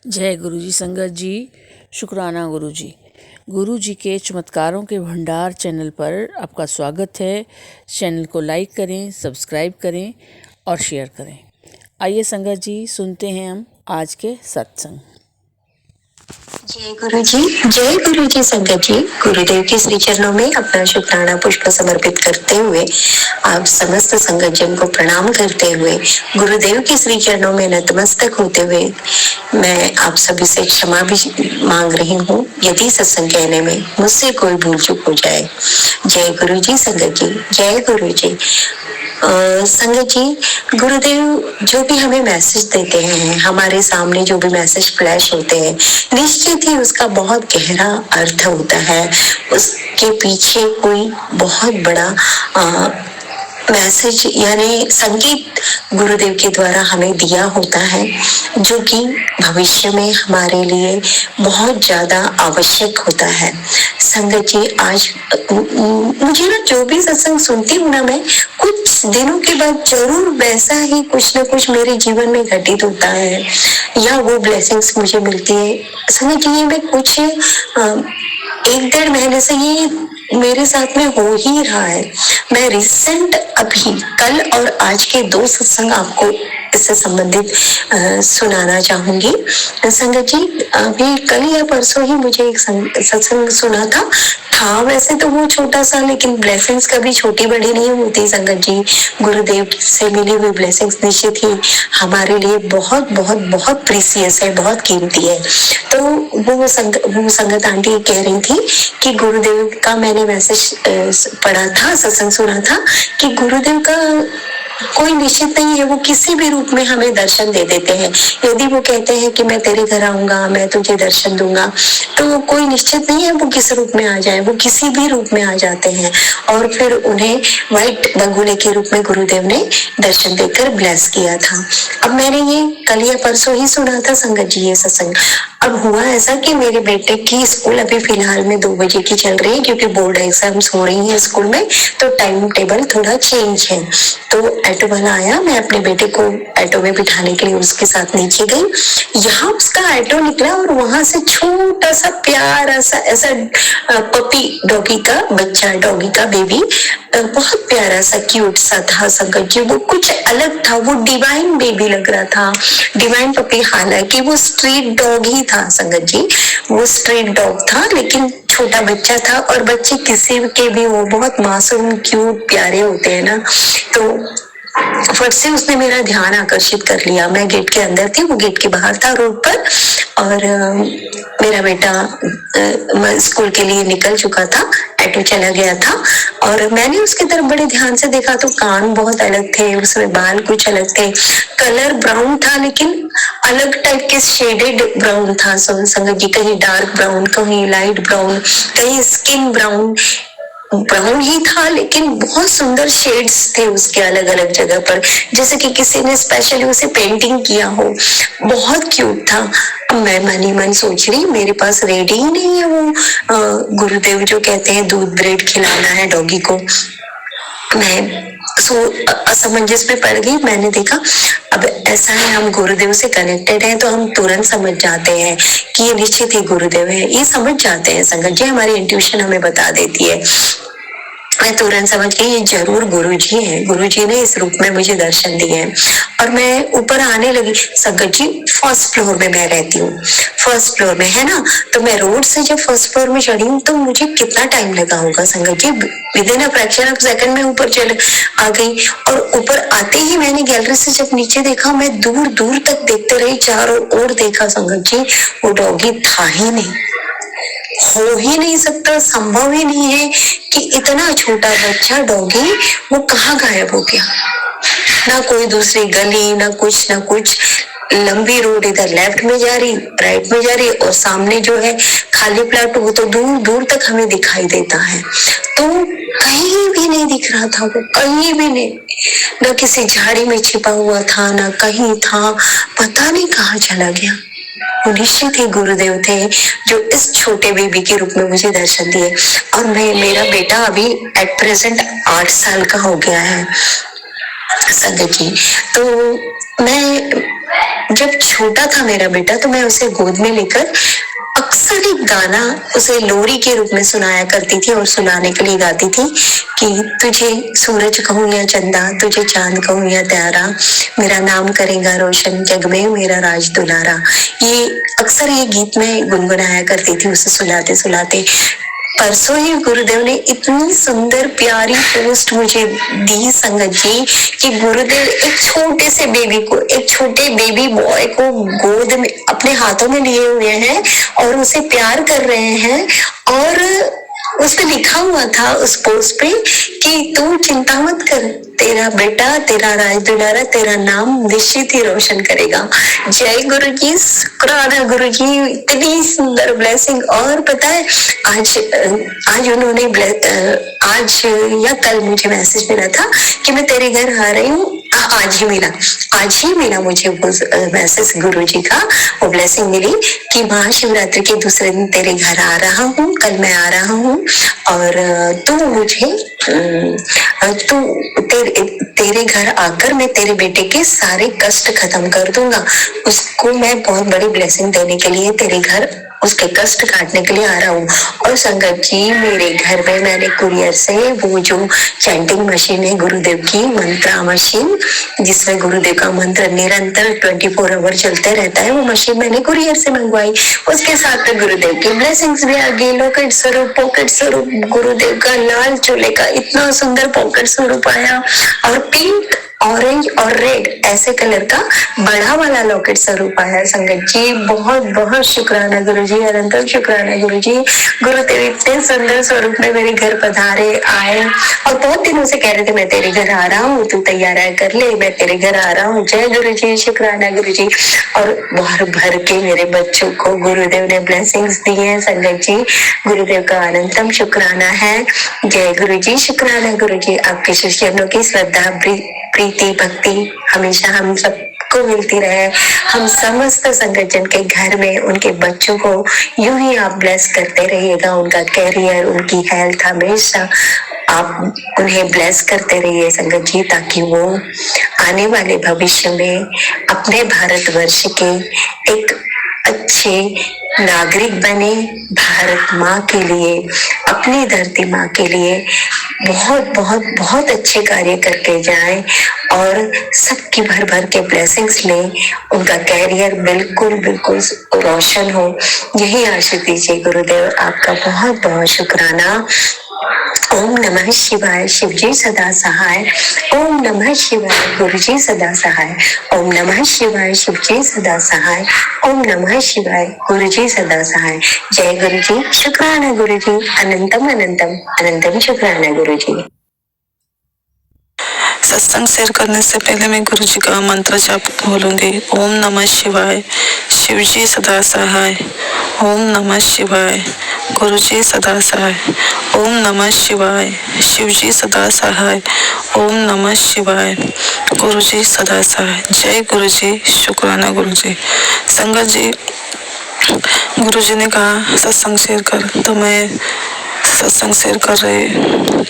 जय गुरु जी। संगत जी, शुक्राना गुरु जी। गुरु जी के चमत्कारों के भंडार चैनल पर आपका स्वागत है। चैनल को लाइक करें, सब्सक्राइब करें और शेयर करें। आइए संगत जी, सुनते हैं हम आज के सत्संग। जय गुरु जी संगत जी। गुरुदेव के श्री चरणों में अपना शुक्राना पुष्प समर्पित करते हुए, आप समस्त संगत जन को प्रणाम करते हुए, गुरुदेव के श्री चरणों में नतमस्तक होते हुए मैं आप सभी से क्षमा भी मांग रही हूँ यदि सत्संग कहने में मुझसे कोई भूल चूक हो जाए। जय गुरु जी संगत जी। जय गुरु जी। संगत जी, गुरुदेव जो भी हमें मैसेज देते हैं, हमारे सामने जो भी मैसेज फ्लैश होते हैं, निश्चित ही उसका बहुत गहरा अर्थ होता है। उसके पीछे कोई बहुत बड़ा मैसेज यानी संगीत गुरुदेव के द्वारा हमें दिया होता है, जो कि भविष्य में हमारे लिए बहुत ज्यादा आवश्यक होता है। संगत जी, आज मुझे ना जो भी सत्संग सुनती हूँ ना, मैं कुछ दिनों के बाद जरूर वैसा ही कुछ ना कुछ मेरे जीवन में घटित होता है या वो ब्लेसिंग्स मुझे मिलती है। संगत जी, ये मैं कुछ 1-1.5 महीने से ये मेरे साथ में हो ही रहा है। मैं रिसेंट अभी कल और आज के 2 सत्संग आपको इससे संबंधित सुनाना चाहूंगी। संगत जी, अभी कल या परसों ही मुझे एक सत्संग सुना था। वैसे तो वो छोटा सा, लेकिन ब्लेसिंग्स कभी छोटी बड़ी नहीं होती संगत जी। गुरुदेव से मिली हुई ब्लेसिंग्स निश्चित ही हमारे लिए बहुत बहुत बहुत प्रीसियस है, बहुत कीमती है। तो वो संगत आंटी कह रही थी कि गुरुदेव का मैंने मैसेज पढ़ा था, सत्संग सुना था कि गुरुदेव का कोई निश्चित नहीं है, वो किसी भी रूप में हमें दर्शन दे देते हैं। यदि वो कहते हैं कि मैं तेरे घर आऊंगा, मैं तुझे दर्शन दूंगा, तो कोई निश्चित नहीं है वो किस रूप में आ जाए, वो किसी भी रूप में आ जाते हैं। और फिर उन्हें व्हाइट बगुले के रूप में गुरुदेव ने दर्शन देकर ब्लेस किया था। अब मैंने ये कल या परसों ही सुना था संगत जी ये सत्संग। अब हुआ ऐसा कि मेरे बेटे की स्कूल अभी फिलहाल में 2 बजे की चल रही है, क्योंकि बोर्ड एग्जाम्स हो रही है स्कूल में, तो टाइम टेबल थोड़ा चेंज है। तो ऑटो वाला आया, मैं अपने बेटे को ऑटो में बिठाने के लिए उसके साथ नीचे गई। यहाँ उसका ऑटो निकला और वहां से छोटा सा प्यारा सा ऐसा पपी डॉगी का बच्चा, डॉगी का बेबी, बहुत प्यारा सा क्यूट सा था संगत जी। वो कुछ अलग था, वो डिवाइन बेबी लग रहा था, डिवाइन पपी। हालांकि वो स्ट्रीट डॉग ही था संगत जी, वो स्ट्रीट डॉग था, लेकिन छोटा बच्चा था। और बच्चे किसी के भी वो बहुत मासूम क्यूट प्यारे होते हैं ना, तो फट से उसने मेरा ध्यान आकर्षित कर लिया। मैं गेट के अंदर थी, वो गेट के बाहर था रोड पर, और मेरा बेटा स्कूल के लिए निकल चुका था, ऑटो चला गया था। और मैंने उसकी तरफ बड़े ध्यान से देखा तो कान बहुत अलग थे, उसमें बाल कुछ अलग थे, कलर ब्राउन था, लेकिन अलग टाइप के शेडेड ब्राउन था संगत जी। कहीं डार्क ब्राउन, कहीं लाइट ब्राउन, कहीं स्किन ब्राउन, ब्राउन ही था, लेकिन बहुत सुंदर शेड्स थे उसके अलग अलग जगह पर, जैसे कि किसी ने स्पेशली उसे पेंटिंग किया हो। बहुत क्यूट था। मैं मन ही मन सोच रही, मेरे पास रेडी ही नहीं है वो गुरुदेव जो कहते हैं दूध ब्रेड खिलाना है डॉगी को। मैं असमंजस में पड़ गई। मैंने देखा अब ऐसा है, हम गुरुदेव से कनेक्टेड हैं, तो हम तुरंत समझ जाते हैं कि ये निश्चित ही गुरुदेव है, ये समझ जाते हैं संगत जी, हमारी इंट्यूशन हमें बता देती है। मैं तुरंत समझ गई ये जरूर गुरु जी है, गुरु जी ने इस रूप में मुझे दर्शन दिए हैं। और मैं ऊपर आने लगी संगत जी। फर्स्ट फ्लोर में मैं रहती हूँ, फर्स्ट फ्लोर में है ना, तो मैं रोड से जब फर्स्ट फ्लोर में चढ़ी हूँ तो मुझे कितना टाइम लगा होगा संगत जी, within a fraction of second में ऊपर चल आ गई। और ऊपर आते ही मैंने गैलरी से जब नीचे देखा, मैं दूर दूर तक देखते रही, चारों ओर देखा संगत जी, वो डॉगी था ही नहीं, हो ही नहीं सकता, संभव ही नहीं है कि इतना छोटा बच्चा डॉगी वो कहाँ गायब हो गया। ना कोई दूसरी गली, ना कुछ लंबी रोड इधर लेफ्ट में जा रही, राइट में जा रही, और सामने जो है खाली प्लाट, वो तो दूर दूर तक हमें दिखाई देता है। तो कहीं भी नहीं दिख रहा था वो, कहीं भी नहीं, ना किसी झाड़ी में छिपा हुआ था, ना कहीं था, पता नहीं कहाँ चला गया। वो निश्चित ही गुरुदेव थे जो इस छोटे बेबी के रूप में मुझे दर्शन दिए। और मेरा बेटा अभी एट प्रेजेंट 8 साल का हो गया है संगत जी। तो मैं जब छोटा था मेरा बेटा तो मैं उसे गोद में लेकर अक्सर एक गाना उसे लोरी के रूप में सुनाया करती थी और सुनाने के लिए गाती थी कि तुझे सूरज कहूँ या चंदा, तुझे चांद कहूँ या तारा, मेरा नाम करेगा रोशन जग में मेरा राज दुलारा। ये अक्सर ये गीत में गुनगुनाया करती थी उसे सुलाते सुलाते। परसों ही गुरुदेव ने इतनी सुंदर प्यारी पोस्ट मुझे दी संगत जी कि गुरुदेव एक छोटे से बेबी को, एक छोटे बेबी बॉय को गोद में अपने हाथों में लिए हुए हैं और उसे प्यार कर रहे हैं। और उस पे लिखा हुआ था उस पोस्ट पे कि तू चिंता मत कर, तेरा बेटा, तेरा राज दुलारा, तेरा नाम निश्चित ही रोशन करेगा। जय गुरु जी, शुक्राना गुरु जी, इतनी सुंदर ब्लेसिंग। और पता है आज उन्होंने आज या कल मुझे मैसेज मिला था कि मैं तेरे घर आ रही हूँ। आज ही मिला मुझे वो मैसेज गुरु जी का, वो ब्लेसिंग मिली कि महाशिवरात्रि के दूसरे दिन तेरे घर आ रहा हूँ, कल मैं आ रहा हूँ और तू मुझे तेरे घर आकर मैं तेरे बेटे के सारे कष्ट खत्म कर दूंगा। उसको मैं बहुत बड़ी ब्लेसिंग देने के लिए तेरे घर उसके कष्ट काटने के लिए आ रहा हूँ। और संगत जी, मेरे घर में मैंने कुरियर से वो जो चैंटिंग मशीन है गुरुदेव की, मंत्रा मशीन, जिसमें गुरुदेव का मंत्र निरंतर 24 आवर चलते रहता है, वो मशीन मैंने कुरियर से मंगवाई। उसके साथ गुरुदेव की ब्लेसिंग्स भी आ गई। लॉकेट स्वरूप, पॉकेट स्वरूप, गुरुदेव का लाल चोले का इतना सुंदर पॉकेट स्वरूप आया और पिंक, ऑरेंज और रेड ऐसे कलर का बड़ा वाला लॉकेट स्वरूप आया। संगत जी, बहुत बहुत शुक्राना गुरु जी, अनंत शुक्राना गुरु जी। गुरुदेव इतने सुंदर स्वरूप में मेरे घर पधारे, आए और बहुत दिनों से कह रहे थे मैं तेरे घर आ रहा हूँ, तू तैयार कर ले, मैं तेरे घर आ रहा हूँ। जय गुरु जी, शुक्राना गुरु जी। और भर भर के मेरे बच्चों को गुरुदेव ने ब्लेसिंग्स दी है। संगत जी, गुरुदेव का अनंतम शुक्राना है। जय गुरु जी, शुक्राना गुरु जी। आपके शिष्यों की श्रद्धा, प्रीति, भक्ति हमेशा हम सबको मिलती रहे। हम समस्त संगत जन के घर में उनके बच्चों को यूं ही आप ब्लेस करते रहिएगा। उनका कैरियर, उनकी हेल्थ, हमेशा आप उन्हें ब्लेस करते रहिए संगत जी, ताकि वो आने वाले भविष्य में अपने भारतवर्ष के एक अच्छे नागरिक बने, भारत माँ के लिए, अपनी धरती माँ के लिए बहुत बहुत बहुत अच्छे कार्य करके जाएं और सबकी भर भर के ब्लेसिंग्स लें। उनका कैरियर बिल्कुल बिल्कुल रोशन हो, यही आशीष दीजिए गुरुदेव। आपका बहुत बहुत शुक्राना। ओम नमः शिवाय, शिव जी सदा सहाय। ओम नमः शिवाय, गुरु जी सदा सहाय। ओम नमः शिवाय, शिव जी सदा सहाय। ओम नमः शिवाय, गुरु जी सदा सहाय। जय गुरु जी, शुक्राना गुरु जी, अनंतम अनंतम अनंतम शुक्राना गुरु जी। सत्संग शेयर करने से पहले मैं गुरु जी का मंत्र जाप बोलूंगी। ओम नमः शिवाय, शिव जी सदा सहाय। ओम नमः शिवाय, गुरु जी सदा सहाय। ओम नमः शिवाय, शिव जी सदा सहाय। ओम नमः शिवाय, गुरु जी सदा सहाय। जय गुरु जी, शुक्राना गुरु जी। संगत जी, गुरु जी ने कहा सत्संग शेयर कर, तो मैं सत्संग शेयर कर रही।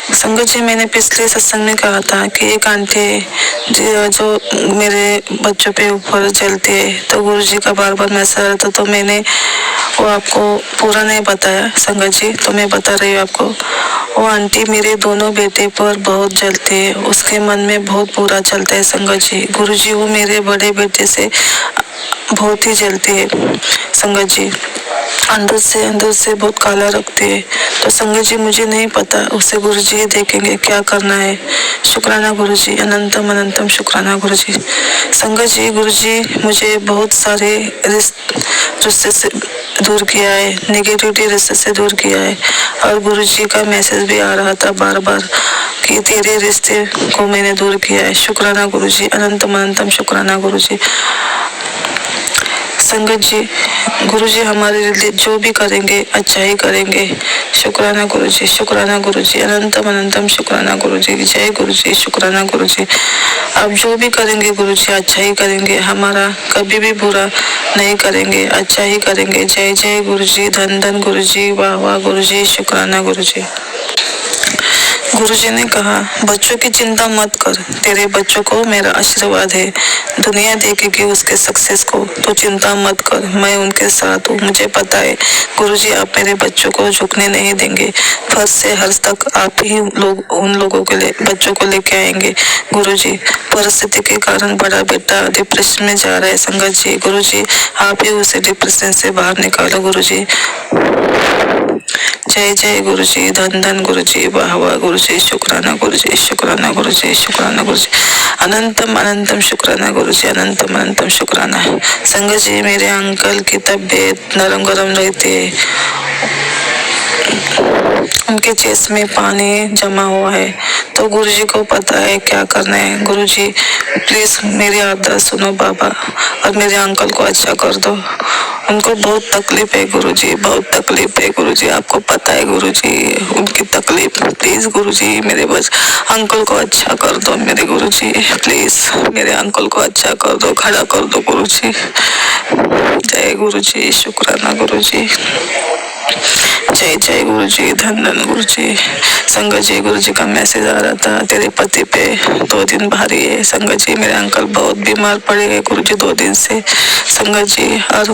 संगत जी, मैंने पिछले सत्संग में कहा था कि एक आंटी जो मेरे बच्चों पे ऊपर जलती है, तो गुरु जी का बार बार मैसेज आता, तो मैंने वो आपको पूरा नहीं बताया संगत जी, तो मैं बता रही हूँ आपको। वो आंटी मेरे दोनों बेटे पर बहुत जलती है, उसके मन में बहुत बुरा चलता है संगत जी। गुरु जी, वो मेरे बड़े बेटे से बहुत ही जलती है संगत जी, अंदर से बहुत काला रखती है। तो संगत जी, मुझे नहीं पता, उसे गुरु जी देखेंगे क्या करना है। शुक्राना गुरु जी, अनंतम अनंतम शुक्राना गुरु जी। संगत जी, गुरु जी मुझे बहुत सारे रिश्ते से दूर किया है, नेगेटिविटी रिश्ते से दूर किया है। और गुरु जी का मैसेज भी आ रहा था बार बार कि तेरे रिश्ते को मैंने दूर किया है। शुक्राना गुरु जी, अनंतम अनंतम शुक्राना गुरु जी। संगत जी, गुरु जी हमारे लिए जो भी करेंगे अच्छा ही करेंगे। शुक्राना गुरु जी, शुक्राना गुरु जी, अनंतम अनंतम शुक्राना गुरु जी। जय गुरु जी, शुक्राना गुरु जी। आप जो भी करेंगे गुरु जी अच्छा ही करेंगे, हमारा कभी भी बुरा नहीं करेंगे, अच्छा ही करेंगे। जय जय गुरु जी, धन धन गुरु जी, वाह वाह गुरु जी, शुक्राना गुरु जी। गुरुजी ने कहा, बच्चों की चिंता मत कर, तेरे बच्चों को मेरा आशीर्वाद है। दुनिया देखेगी उसके सक्सेस को, तो चिंता मत कर, मैं उनके साथ हूँ। मुझे पता है गुरुजी आप मेरे बच्चों को झुकने नहीं देंगे। फर्स्ट से हर्ष तक आप ही लोग उन लोगों के लिए बच्चों को लेके आएंगे। गुरुजी परिस्थिति के कारण बड़ा बेटा डिप्रेशन में जा रहा है संगत जी। गुरुजी आप ही उसे डिप्रेशन से बाहर निकालो गुरुजी। जय जय गुरुजी, धन धन गुरुजी, वाह वाह गुरुजी, शुक्राना गुरुजी, शुक्राना गुरुजी, शुक्राना गुरुजी, अनंतम अनंतम शुक्राना गुरुजी, अनंतम अनंतम शुक्राना। संगत जी मेरे अंकल की तबीयत नरम गरम रहती है, उनके चेस्ट में पानी जमा हुआ है, तो गुरुजी को पता है क्या करना है। गुरुजी प्लीज मेरी अरदास सुनो बाबा, और मेरे अंकल को अच्छा कर दो। उनको बहुत तकलीफ है गुरुजी, बहुत तकलीफ है गुरुजी, आपको पता है गुरुजी उनकी तकलीफ। प्लीज गुरुजी मेरे बस अंकल को अच्छा कर दो मेरे गुरुजी, प्लीज मेरे अंकल को अच्छा कर दो, खड़ा कर दो गुरुजी। जय गुरुजी, शुक्राना गुरुजी, जय जय गुरुजी, धन धन गुरुजी। संगत जी गुरुजी का मैसेज आ रहा था, तेरे पति पे 2 दिन भारी है। संगत जी मेरे अंकल बहुत बीमार पड़े हैं गुरुजी 2 दिन से। संगत जी और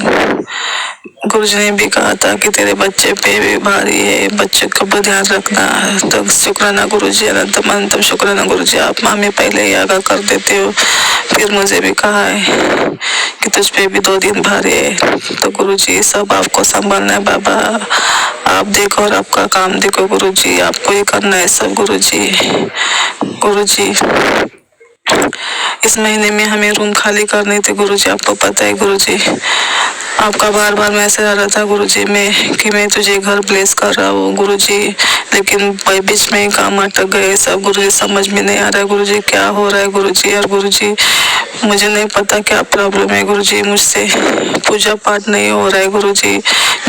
गुरुजी ने भी कहा था कि तेरे बच्चे पे भी भारी है, बच्चे का भी ध्यान रखना। तो शुक्राना गुरुजी, अनंतम अनंतम शुक्राना गुरुजी, आप माँ में पहले ही आगाह कर देते हो। फिर मुझे भी कहा है कि तुझ पे भी 2 दिन भारी है, तो गुरुजी सब आपको संभालना है बाबा। आप देखो और आपका काम देखो गुरुजी, आपको ही करना है सब गुरुजी। गुरुजी इस महीने में हमें रूम खाली करनी थी गुरुजी, आपको पता है गुरुजी। आपका बार बार मैसेज आ रहा था गुरुजी में कि मैं तुझे घर ब्लेस कर रहा हूँ गुरुजी, लेकिन बीच में ही काम अटक गए सब गुरुजी। समझ में नहीं आ रहा है गुरुजी क्या हो रहा है गुरुजी। और गुरुजी मुझे नहीं पता क्या प्रॉब्लम है गुरुजी, मुझसे पूजा पाठ नहीं हो रहा है गुरुजी।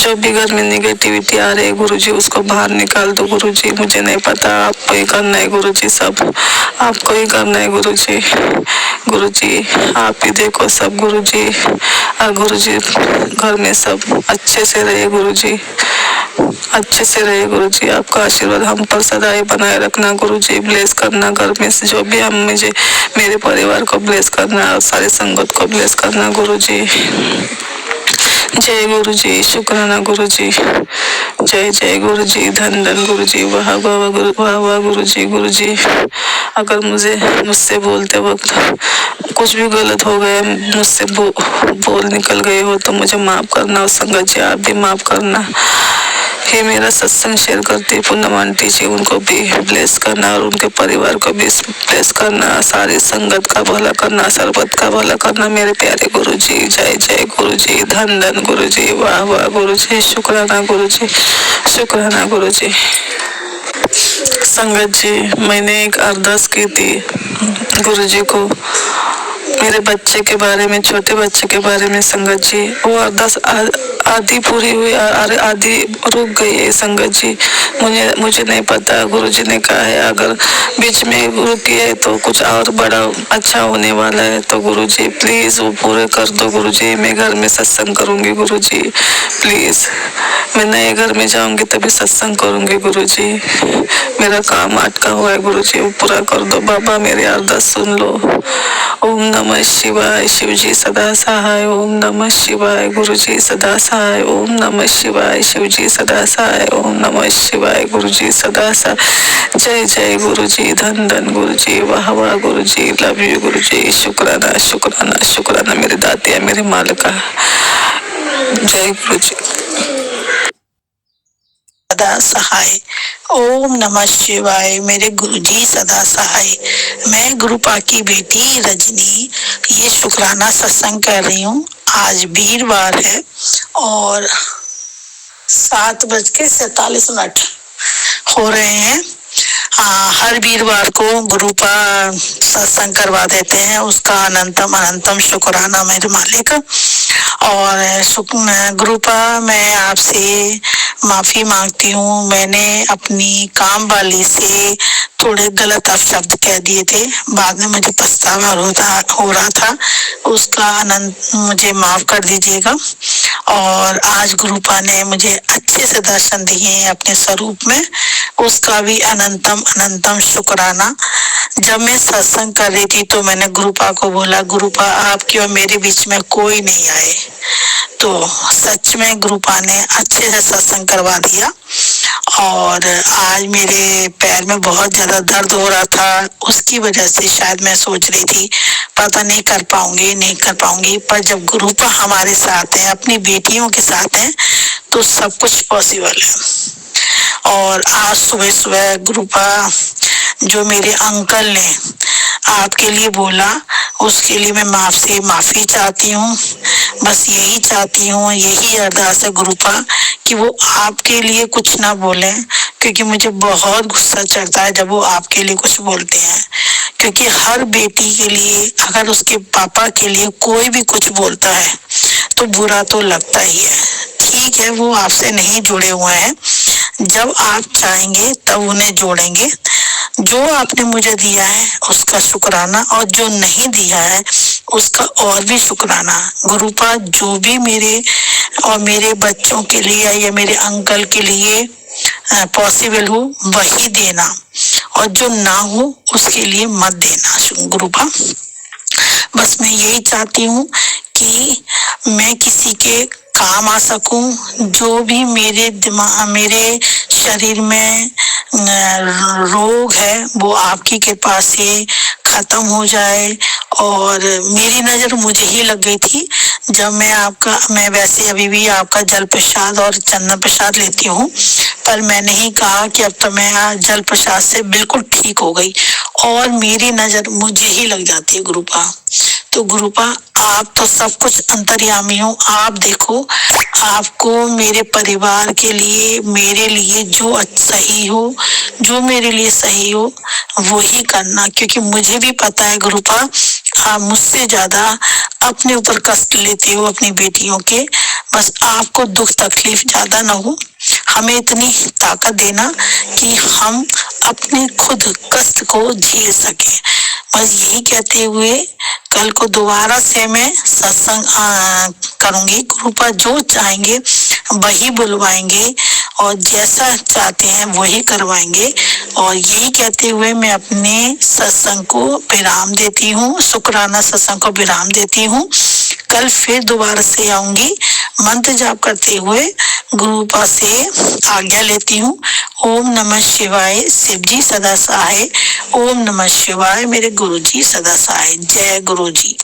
जो भी घर में निगेटिविटी आ रही है गुरुजी उसको बाहर निकाल दो गुरुजी। मुझे नहीं पता, आपको ही करना है गुरुजी, सब आपको ही करना है गुरुजी। गुरुजी आप ही देखो सब गुरुजी। और गुरुजी घर में सब अच्छे से रहे गुरुजी, अच्छे से रहे गुरुजी। आपका आशीर्वाद हम पर सदा ही बनाए रखना गुरुजी। ब्लेस करना घर में से जो भी हम मुझे मेरे परिवार को ब्लेस करना और सारी संगत को ब्लेस करना गुरुजी। जय गुरुजी, शुक्राना गुरुजी, जय जय गुरुजी, धन धन गुरुजी, वाह वाह गुरु, वाह वाह गुरुजी। गुरुजी अगर मुझसे बोलते वक्त कुछ भी गलत हो गया, मुझसे बोल निकल गए हो तो मुझे माफ करना, और संगत जी आप भी माफ करना। ये मेरा सत्संग शेयर करती पूनम आंटी जी, उनको भी ब्लेस करना और उनके परिवार को भी ब्लेस करना, सारी संगत का भला करना, सर्वत का भला करना मेरे प्यारे गुरुजी। जय जय गुरुजी, धन धन गुरुजी, वाह वाह गुरुजी, शुक्राना गुरुजी, शुक्राना गुरुजी। संगत जी मैंने एक अरदास की थी गुरुजी को मेरे बच्चे के बारे में, छोटे बच्चे के बारे में। संगत जी वो अरदास आधी पूरी हुई और आधी रुक गई है संगत जी। मुझे नहीं पता, गुरुजी ने कहा है अगर बीच में रुकी है तो कुछ और बड़ा अच्छा होने वाला है, तो गुरुजी प्लीज वो पूरे कर दो गुरुजी। मैं घर में सत्संग करूंगी गुरुजी, प्लीज मैं नए घर में जाऊंगी तभी सत्संग करूंगी गुरुजी। मेरा काम अटका हुआ है गुरुजी, वो पूरा कर दो बाबा, मेरी अरदास सुन लो। ओम नमः शिवाय, शिवजी सदा सहाय। ओम नमः शिवाय, गुरुजी सदा सहाय। ओम नमः शिवाय, शिवजी सदा सहाय। ओम नमः शिवाय, गुरुजी सदा सहाय। जय जय गुरुजी, धन धन गुरुजी, वाह वाह गुरुजी, लव यू गुरुजी, शुक्राना शुक्राना शुक्राना मेरे दातिया, मेरे मालिका। जय गुरुजी, सदा सहाय। ओम नमः शिवाय, मेरे गुरुजी सदा सहाय। मैं गुरुपा की बेटी रजनी ये शुक्राना सत्संग कर रही हूँ। आज वीरवार है और 7:47 हो रहे हैं। हर वीरवार को गुरुपा सत्संग करवा देते हैं, उसका अनंतम अनंतम शुक्राना मेरे मालिक। और गुरुपा मैं आपसे माफी मांगती हूँ, मैंने अपनी काम वाली से थोड़े गलत अपशब्द कह दिए थे, बाद में मुझे पछतावा हो रहा था, उसका अनंत मुझे माफ कर दीजिएगा। और आज गुरुपा ने मुझे अच्छे से दर्शन दिए हैं अपने स्वरूप में, उसका भी अनंतम अनंतम शुक्राना। जब मैं सत्संग कर रही थी तो मैंने गुरुपा को बोला, गुरुपा आपके और मेरे बीच में कोई नहीं आए, तो सच में गुरुपा ने अच्छे से सत्संग करवा दिया। और आज मेरे पैर में बहुत ज्यादा दर्द हो रहा था, उसकी वजह से शायद मैं सोच रही थी पता नहीं कर पाऊंगी, पर जब गुरुपा हमारे साथ है, अपनी बेटियों के साथ है, तो सब कुछ पॉसिबल है। और आज सुबह सुबह गुरुपा जो मेरे अंकल ने आपके लिए बोला, उसके लिए मैं माफी चाहती हूँ। बस यही चाहती हूँ, यही अरदास है गुरुपा कि वो आपके लिए कुछ ना बोले, क्योंकि मुझे बहुत गुस्सा चढ़ता है जब वो आपके लिए कुछ बोलते हैं। क्योंकि हर बेटी के लिए अगर उसके पापा के लिए कोई भी कुछ बोलता है तो बुरा तो लगता ही है। ठीक है, वो आपसे नहीं जुड़े हुए हैं, जब आप चाहेंगे तब उन्हें जोड़ेंगे। जो आपने मुझे दिया है उसका शुक्राना, और जो नहीं दिया है उसका और भी शुक्राना। गुरुपा जो भी मेरे और मेरे बच्चों के लिए या मेरे अंकल के लिए पॉसिबल हो वही देना, और जो ना हो उसके लिए मत देना गुरुपा। बस मैं यही चाहती हूँ कि मैं किसी के काम आ सकूं, जो भी मेरे शरीर में रोग है वो आपकी कृपा से खत्म हो जाए। और मेरी नजर मुझे ही लग गई थी जब मैं वैसे अभी भी आपका जल प्रसाद और चंदन प्रसाद लेती हूँ, पर मैंने ही कहा कि अब तो मैं जल प्रसाद से बिल्कुल ठीक हो गई, और मेरी नजर मुझे ही लग जाती है गुरुपा। तो गुरुपा आप तो सब कुछ अंतर्यामी हो, आप देखो, आपको मेरे परिवार के लिए, मेरे लिए जो सही हो, जो मेरे लिए सही हो वो ही करना। क्योंकि मुझे भी पता है गुरुपा, आप मुझसे ज्यादा अपने ऊपर कष्ट लेते हो अपनी बेटियों के। बस आपको दुख तकलीफ ज्यादा ना हो, हमें इतनी ताकत देना कि हम अपने खुद कष्ट को झेल सके। बस यही कहते हुए कल को दोबारा से मैं सत्संग करूंगी। गुरुपा जो चाहेंगे वही बुलवाएंगे, और जैसा चाहते हैं वही करवाएंगे। और यही कहते हुए मैं अपने सत्संग को विराम देती हूँ, शुक्राना सत्संग को विराम देती हूँ। कल फिर दोबारा से आऊंगी, मंत्र जाप करते हुए गुरुपा से आज्ञा लेती हूँ। ओम नमः शिवाय, शिव जी सदा सहाय। ओम नमः शिवाय, मेरे गुरु जी सदा सहाय। जय गुरु जी।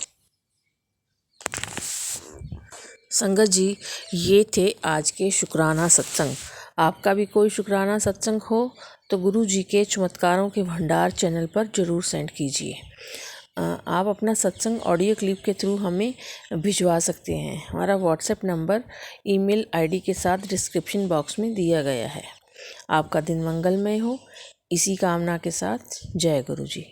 संगत जी, ये थे आज के शुक्राना सत्संग। आपका भी कोई शुक्राना सत्संग हो तो गुरु जी के चमत्कारों के भंडार चैनल पर ज़रूर सेंड कीजिए। आप अपना सत्संग ऑडियो क्लिप के थ्रू हमें भिजवा सकते हैं। हमारा व्हाट्सएप नंबर ईमेल आईडी के साथ डिस्क्रिप्शन बॉक्स में दिया गया है। आपका दिन मंगलमय हो, इसी कामना के साथ जय गुरु जी।